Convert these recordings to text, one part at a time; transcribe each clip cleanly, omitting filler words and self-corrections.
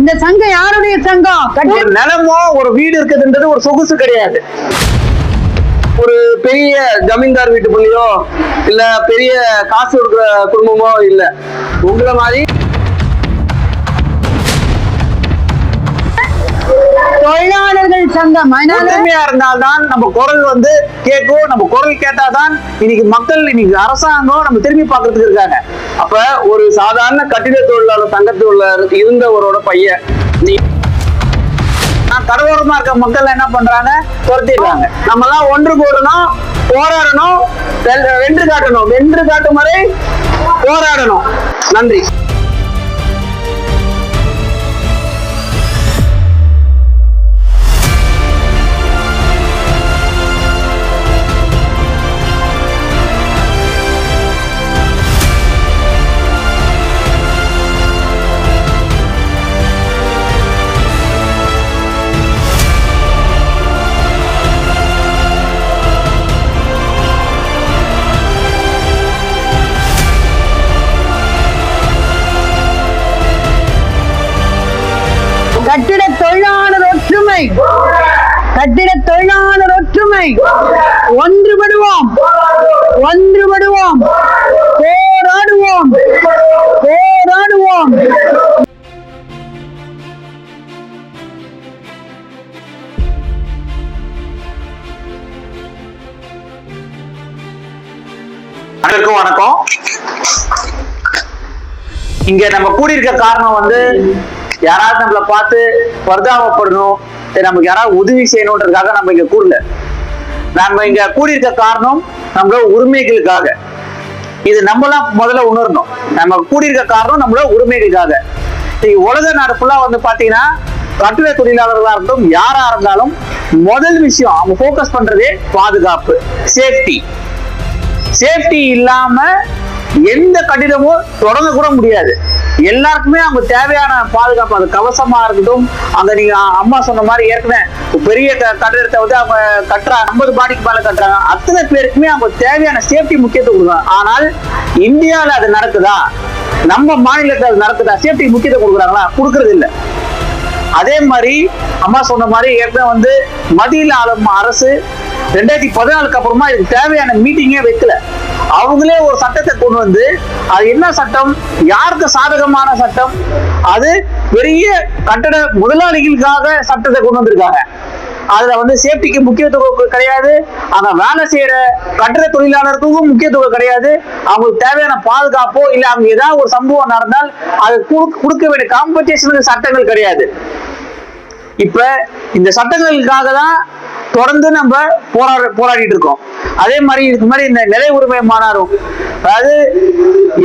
இந்த சங்கம் யாருடைய சங்கம்? ஒரு நிலமோ ஒரு வீடு இருக்குதுன்றது ஒரு சொகுசு கிடையாது. ஒரு பெரிய ஜமீன்தார் வீட்டு பிள்ளையோ இல்ல பெரிய காசு கொடுக்குற குடும்பமோ இல்ல, உங்களை மாதிரி தொழிலாளர்கள் சங்கம். ஒற்றுமையா இருந்தால்தான் நம்ம குரல் வந்து கேட்கும். நம்ம குரல் கேட்டாதான் இன்னைக்கு மக்கள், இன்னைக்கு அரசாங்கம் நம்ம திரும்பி பார்க்கறதுக்கு இருக்காங்க. அப்ப ஒரு சாதாரண கட்டிட தொழிலாளர் சங்கத்தில் இருந்தவரோட பையன் கடலோரமா இருக்க மக்கள் என்ன பண்றாங்க? துரத்திடுறாங்க. நம்ம எல்லாம் ஒன்று கூடணும், போராடணும், வென்று காட்டணும். வென்று காட்டும் வரை போராடணும். நன்றி. கட்டிட தொழிலாளர் ஒற்றுமை, கட்டிட தொழிலாளர் ஒற்றுமை. ஒன்றுபடுவோம், ஒன்றுபடுவோம், போராடுவோம், போராடுவோம். அனைவருக்கும் வணக்கம். இங்க நம்ம கூடியிருக்க காரணம் வந்து யாராவது நம்மளை பார்த்து பரிதாபப்படணும், நமக்கு யாராவது உதவி செய்யணுன்றதுக்காக நம்ம இங்க கூடல. நம்ம இங்க கூடியிருக்க காரணம் நம்மளோட உரிமைகளுக்காக. இது நம்மளாம் முதல்ல உணரணும். நம்ம கூடியிருக்க காரணம் நம்மளோட உரிமைகளுக்காக. உலக நாடு ஃபுல்லா வந்து பாத்தீங்கன்னா கட்டிட தொழிலாளர்களா இருக்கட்டும், யாரா இருந்தாலும் முதல் விஷயம் அவங்க போக்கஸ் பண்றதே பாதுகாப்பு, சேஃப்டி. சேஃப்டி இல்லாம எந்த கட்டிடமும் தொடங்க கூட முடியாது. எல்லாருக்குமே அவங்க தேவையான பாதுகாப்பு, அது கவசமா இருக்கட்டும். அங்க நீங்க அம்மா சொன்ன மாதிரி ஏற்கனவே பெரிய கட்டிடத்தை வந்து அவங்க கட்டுறாங்க, 50 பாடிக்கு மேல கட்டுறாங்க. அத்தனை பேருக்குமே அவங்க தேவையான சேஃப்டி முக்கியத்துவம் கொடுக்குறாங்க. ஆனால் இந்தியாவில் அது நடக்குதா? நம்ம மாநிலத்தில் அது நடக்குதா? சேஃப்டி முக்கியத்துவம் கொடுக்குறாங்களா? கொடுக்கறது இல்லை. அதே மாதிரி அம்மா சொன்ன மாதிரி ஏற்கனவே வந்து மத்தியில் ஆளும் அரசு 2014 அப்புறமா இதுக்கு தேவையான மீட்டிங்கே வைக்கல. அவங்களே ஒரு சட்டத்தை கொண்டு வந்து, அது என்ன சட்டம்? யாருக்கு சாதகமான சட்டம்? அது பெரிய கட்டட முதலாளிகளுக்காக சட்டத்தை கொண்டு வந்திருக்காங்க. அதுல வந்து சேஃப்டிக்கு முக்கியத்துவம் கிடையாது. அங்க வேலை செய்யற கட்டட தொழிலாளருக்கும் முக்கியத்துவம் கிடையாது. அவங்களுக்கு தேவையான பாதுகாப்போ இல்ல அவங்க ஏதாவது ஒரு சம்பவம் நடந்தால் அது கொடுக்க வேண்டிய காம்பன்சேஷனுக்கு சட்டங்கள் கிடையாது. இப்ப இந்த சட்டங்களுக்காக தான் தொடர்ந்து நம்ம போராடிட்டு இருக்கோம். அதே மாதிரி இதுக்கு முன்னாடி இந்த நிலை உரிமை மாநாடும், அதாவது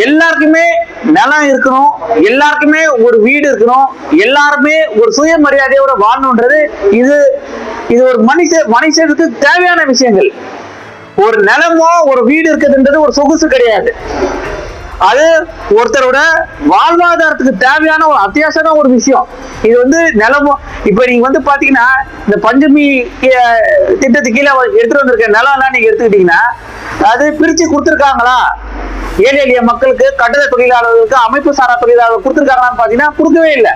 எல்லாருக்குமே நிலம் இருக்கணும், எல்லாருக்குமே ஒரு வீடு இருக்கணும், எல்லாருமே ஒரு சுயமரியாதையோட வாழணுன்றது இது ஒரு மனுஷனுக்கு தேவையான விஷயங்கள். ஒரு நிலமோ ஒரு வீடு இருக்குதுன்றது ஒரு சொகுசு கிடையாது. அது ஒருத்தரோட வாழ்வாதாரத்துக்கு தேவையான ஒரு அத்தியாவசியமான ஒரு விஷயம். இது வந்து நிலமோ, இப்ப நீங்க வந்து பாத்தீங்கன்னா இந்த பஞ்சமி திட்டத்துக்கு கீழே எடுத்துட்டு வந்திருக்க நிலம் எல்லாம் நீங்க எடுத்துக்கிட்டீங்கன்னா அது பிரிச்சு கொடுத்துருக்காங்களா? ஏழை எளிய மக்களுக்கு, கட்டட தொழிலாளர்களுக்கு, அமைப்பு சாரா தொழிலாளர்கள் கொடுத்துருக்காங்களான்னு பாத்தீங்கன்னா கொடுக்கவே இல்லை.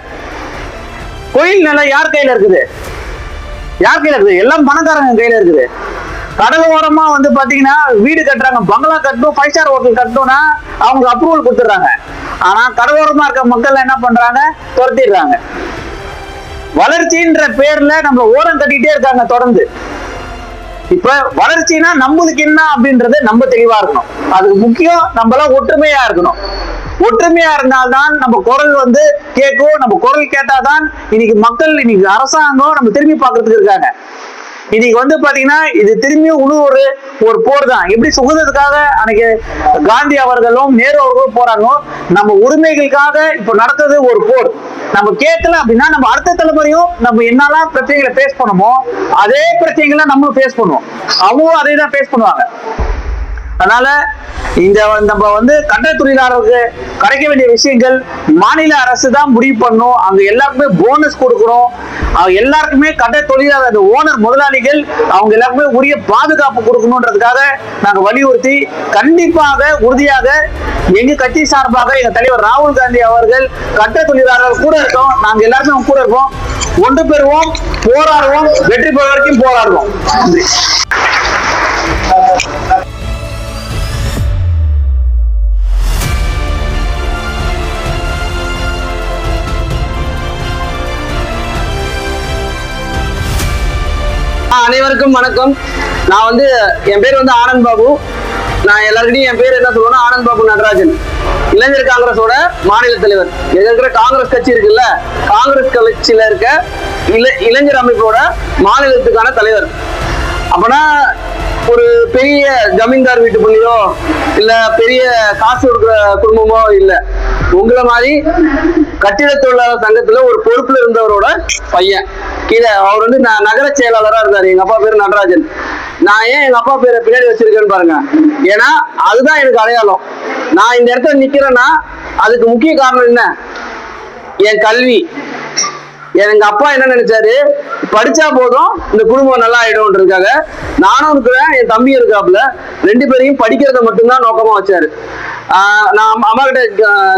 கோயில் நிலம் யார் கையில இருக்குது? யார் கையில இருக்குது? எல்லாம் பணக்காரங்க கையில இருக்குது. கடலோரமா வந்து பாத்தீங்கன்னா வீடு கட்டுறாங்க, பங்களா கட்டணும், 5 ஸ்டார் ஹோட்டல் கட்டணும்னா அவங்க அப்ரூவல் கொடுத்துடுறாங்க. ஆனா கடலோரமா இருக்க மக்கள் என்ன பண்றாங்க? துரத்திடுறாங்க. வளர்ச்சின்ற பேர்ல நம்ம ஓரம் கட்டிட்டே இருக்காங்க தொடர்ந்து. இப்ப வளர்ச்சினா நம்மளுக்கு என்ன அப்படின்றது நம்ம தெளிவா இருக்கணும். அதுக்கு முக்கியம் நம்மளாம் ஒற்றுமையா இருக்கணும். ஒற்றுமையா இருந்தால்தான் நம்ம குரல் வந்து கேட்கும். நம்ம குரல் கேட்டாதான் இன்னைக்கு மக்கள், இன்னைக்கு அரசாங்கம் நம்ம திரும்பி பார்க்கறதுக்கு இருக்காங்க. இன்னைக்கு வந்து பாத்தீங்கன்னா இது திரும்பியும் ஒரு போர் தான். எப்படி சுதந்திரத்துக்காக அன்னைக்கு காந்தி அவர்களும் நேரு அவர்களும் போறாங்க, நம்ம உரிமைகளுக்காக இப்ப நடந்தது ஒரு போர். நம்ம கேட்கல அப்படின்னா நம்ம அடுத்த தலைமுறையும் நம்ம என்னெல்லாம் பிரச்சனைகளை ஃபேஸ் பண்ணுமோ அதே பிரச்சனைகளை நம்மளும் ஃபேஸ் பண்ணுவோம். அவங்களும் அதே தான் ஃபேஸ் பண்ணுவாங்க. அதனால இந்த நம்ம வந்து கட்டட தொழிலாளருக்கு கிடைக்க வேண்டிய விஷயங்கள் மாநில அரசு தான் முடிவு பண்ணும். அங்க எல்லாருக்குமே போனஸ் கொடுக்கணும். எல்லாருக்குமே கட்டட தொழிலாளர் ஓனர் முதலாளிகள் அவங்க எல்லாருக்குமே உரிய பாதுகாப்பு கொடுக்கணும்ன்றதுக்காக நாங்க வலியுறுத்தி கண்டிப்பாக உறுதியாக எங்க கட்சி சார்பாக எங்க தலைவர் ராகுல் காந்தி அவர்கள் கட்டட தொழிலாளர்கள் கூட இருக்கோம். நாங்க எல்லாருமே கூட இருப்போம். ஒன்று பெறுவோம், போராடுவோம், வெற்றி பெற வரைக்கும் போராடுவோம். நன்றி. அனைவருக்கும் வணக்கம். நான் வந்து என் பேர் வந்து ஆனந்த் பாபு. நான் எல்லாருக்கிட்டையும் என் பேர் என்ன சொல்லுவேன்னா ஆனந்த் பாபு நடராஜன். இளைஞர் காங்கிரஸோட மாநில தலைவர். இருக்கிற காங்கிரஸ் கட்சி இருக்குல்ல, காங்கிரஸ் கட்சியில இருக்க இளைஞர் அமைப்போட மாநிலத்துக்கான தலைவர். அப்பனா ஒரு பெரிய ஜமீன்தார் வீட்டு பிள்ளையோ இல்ல பெரிய காசு கொடுக்குற குடும்பமோ இல்ல, உங்களை மாதிரி கட்டிட தொழிலாளர் சங்கத்துல ஒரு பொறுப்புல இருந்தவரோட பையன். கீழே அவர் வந்து நகர செயலாளரா இருந்தாரு. எங்க அப்பா பேரு நடராஜன். நான் ஏன் எங்க அப்பா பேரை பின்னாடி வச்சிருக்கேன்னு பாருங்க. ஏன்னா அதுதான் எனக்கு அடையாளம். நான் இந்த இடத்துல நிக்கிறேன்னா அதுக்கு முக்கிய காரணம் என்ன? என் கல்வி. எங்க அப்பா என்ன நினைச்சாரு, படிச்சா போதும் இந்த குடும்பம் நல்லா ஆயிடும்ன்றதுக்காக நானும் இருக்கிறேன், என் தம்பி இருக்காப்புல, 2 பேரையும் படிக்கிறத மட்டும்தான் நோக்கமா வச்சாரு. நான் அம்மா கிட்ட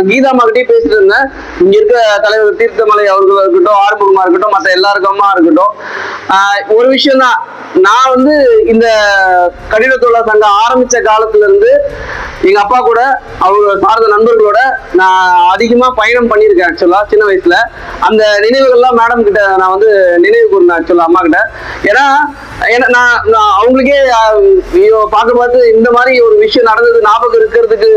கீதா அம்மா கிட்டே பேசிட்டு இருந்தேன். இங்க இருக்க தலைவர் தீர்த்தமலை அவர்களா இருக்கட்டும், ஆறுமுகமா இருக்கட்டும், மற்ற எல்லாருக்குமா இருக்கட்டும், ஒரு விஷயம் தான். நான் வந்து இந்த கட்டிட தொழிலாளர் சங்கம் ஆரம்பிச்ச காலத்துல இருந்து எங்க அப்பா கூட அவங்க சார்ந்த நண்பர்களோட நான் அதிகமா பயணம் பண்ணியிருக்கேன். ஆக்சுவலா சின்ன வயசுல அந்த நினைவுகள்லாம் மேடம் கிட்ட நான் வந்து நினைவு கூர்ந்தேன் ஆக்சுவலா அம்மா கிட்ட. ஏன்னா நான் அவங்களுக்கே பார்த்து இந்த மாதிரி ஒரு விஷயம் நடந்தது ஞாபகம் இருக்கிறதுக்கு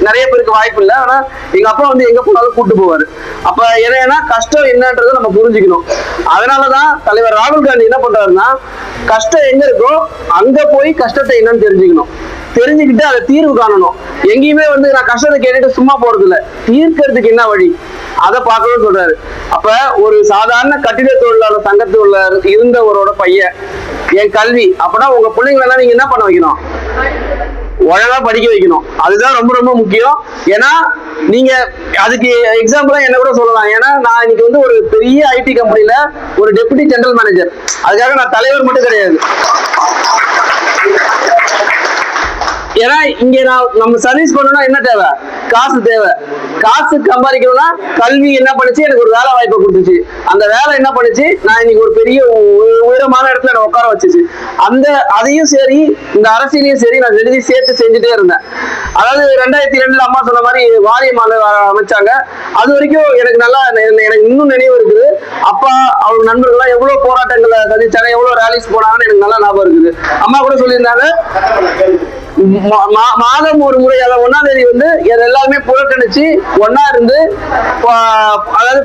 நிறைய பேருக்கு வாய்ப்பு இல்லை. ஆனா எங்க அப்பா வந்து எங்க போனாலும் கூட்டு போவாரு. அப்ப ஏன்னா கஷ்டம் என்னன்றதை நம்ம புரிஞ்சுக்கணும். அதனாலதான் தலைவர் ராகுல் காந்தி என்ன பண்றாருன்னா, கஷ்டம் எங்க இருக்கோ அங்க போய் கஷ்டத்தை என்னன்னு தெரிஞ்சுக்கணும். தெரிஞ்சுக்கிட்டு அதை தீர்வு காணணும். எங்கேயுமே வந்து நான் கஷ்டத்தை கேட்டுட்டு சும்மா போறது இல்லை, தீர்க்கிறதுக்கு என்ன வழி அதை பார்க்கணும்னு சொல்றாரு. அப்ப ஒரு சாதாரண கட்டிட தொழிலாளர் சங்கத்துல இருந்தவரோட பையன், என் கல்வி. அப்பனா உங்க பிள்ளைங்களெல்லாம் நீங்க என்ன பண்ண வைக்கணும்? ஒழுங்கா படிக்க வைக்கணும். அதுதான் ரொம்ப ரொம்ப முக்கியம். ஏன்னா நீங்க அதுக்கு எக்ஸாம்பிளா என்ன கூட சொல்லலாம். ஏன்னா நான் இன்னைக்கு வந்து ஒரு பெரிய ஐடி கம்பெனில ஒரு டெபுட்டி ஜெனரல் மேனேஜர். அதுக்காக நான் தலைவர் மட்டும் கிடையாது. ஏன்னா இங்க நம்ம சர்வீஸ் பண்ணணும்னா என்ன தேவை? காசு தேவை. காசு சம்பாதிக்கணும்னா கல்வி என்ன பண்ணுச்சு, எனக்கு ஒரு வேலை வாய்ப்பை கொடுத்துச்சு. அந்த வேலை என்ன பண்ணுச்சு, நான் இன்னைக்கு ஒரு பெரிய உயரமான இடத்துல நான் உட்கார வச்சுச்சு. அதையும் சரி இந்த அரசியலையும் சரி நான் எழுதி சேர்த்து செஞ்சுட்டே இருந்தேன். அதாவது 2002 அம்மா சொன்ன மாதிரி வாரியமான அமைச்சாங்க. அது வரைக்கும் எனக்கு நல்லா எனக்கு இன்னும் நினைவு இருக்குது. அப்பா அவங்க நண்பர்கள்லாம் எவ்வளவு போராட்டங்களை சந்திச்சாங்க, எவ்வளவு ரேலிஸ் போனாங்கன்னு எனக்கு நல்லா ஞாபகம் இருக்குது. அம்மா கூட சொல்லியிருந்தாங்க, மாதம் ஒரு முறை அதை 1ஆம் தேதி வந்து எல்லாருமே புறக்கணிச்சு ஒன்னா இருந்து, அதாவது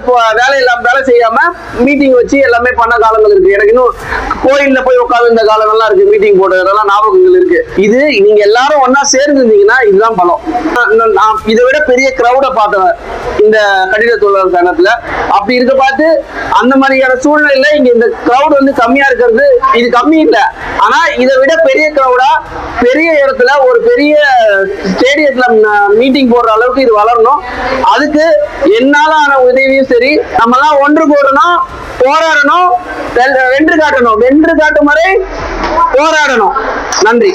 வேலை செய்யாம மீட்டிங் வச்சு எல்லாமே பண்ண காலங்கள் இருக்கு. எனக்கு இன்னும் கோயில்ல போய் உட்கார்ந்து இந்த காலங்கள்லாம் இருக்கு, மீட்டிங் போட்டதெல்லாம் ஞாபகங்கள் இருக்கு. இது நீங்க எல்லாரும் ஒன்னா சேர்ந்து இருந்தீங்கன்னா இதுதான் பலம். நான் இதை விட பெரிய கிரௌட பார்த்தேன் இந்த கட்டிட தொழிலாளர் சங்கத்துல. அப்படி இருக்க பார்த்து அந்த மாதிரியான சூழ்நிலையில இங்க இந்த கிரௌட் வந்து கம்மியா இருக்கிறது இது கம்மி இல்லை. ஆனா இதை விட பெரிய கிரௌடா பெரிய இடத்துல ஒரு பெரிய ஸ்டேடியத்துல மீட்டிங் போடுற அளவுக்கு இது வளரணும். அதுக்கு என்னால ஆன உதவியும் சரி, நம்ம எல்லாம் ஒன்று கூடணும், போராடணும், வென்று காட்டணும். வென்று காட்டும் வரை போராடணும். நன்றி.